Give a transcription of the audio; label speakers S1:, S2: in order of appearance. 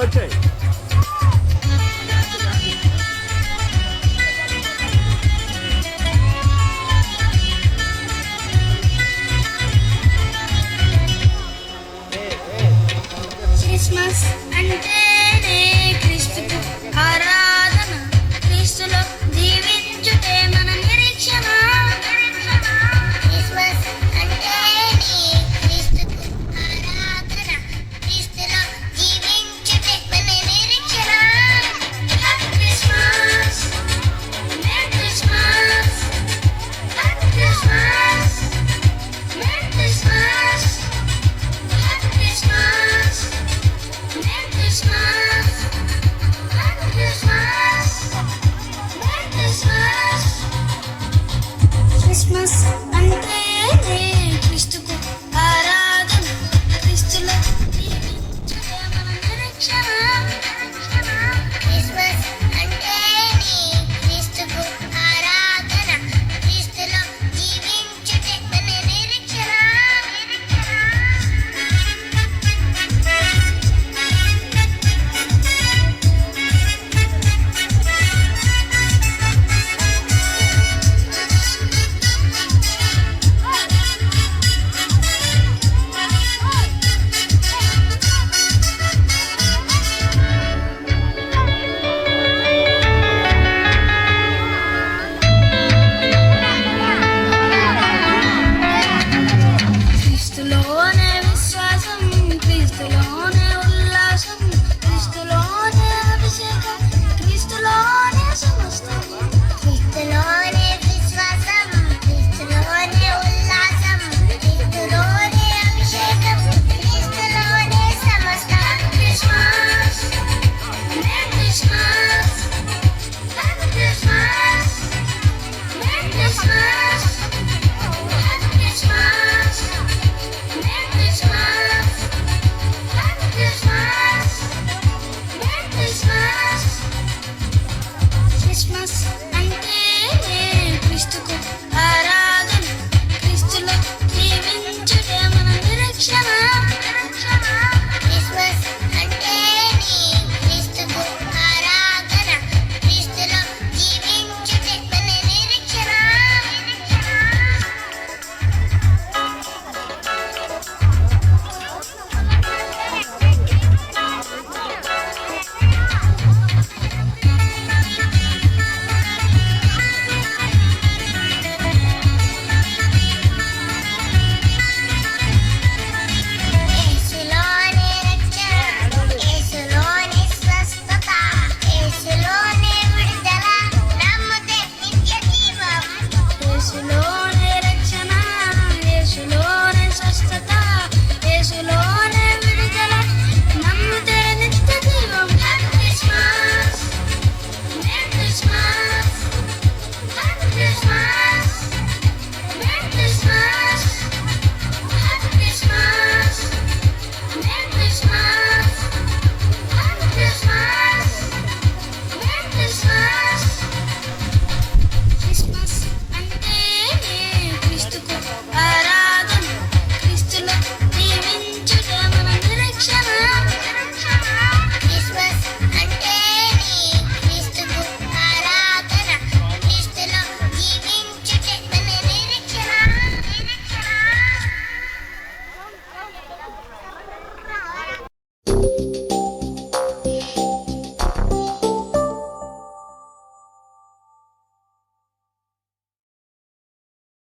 S1: వచ్చాయి.
S2: క్రిస్మస్ అంటేనే క్రీస్తుకు ఆరాధన, క్రీస్తులో జీవించుటే మన నిరీక్షణ. క్రిస్మస్ అంటేనే క్రీస్తుకు ఆరాధన, క్రీస్తులో జీవించుటే మన నిరీక్షణ. Happy Christmas, merry Christmas, happy Christmas, merry Christmas, happy Christmas, merry Christmas, happy Christmas, merry Christmas. Christmas అంటేనే క్రీస్తుకు ఆరాధన, క్రీస్తులో జీవించుటే మన నిరీక్షణ. క్రిస్మస్ అంటేనే క్రీస్తుకు ఆరాధన, క్రీస్తులో జీవించుటే మన నిరీక్షణ. క్రీస్తులోనే విశ్వాసం, క్రీస్తులోనే ఉల్లాసం, క్రీస్తులోనే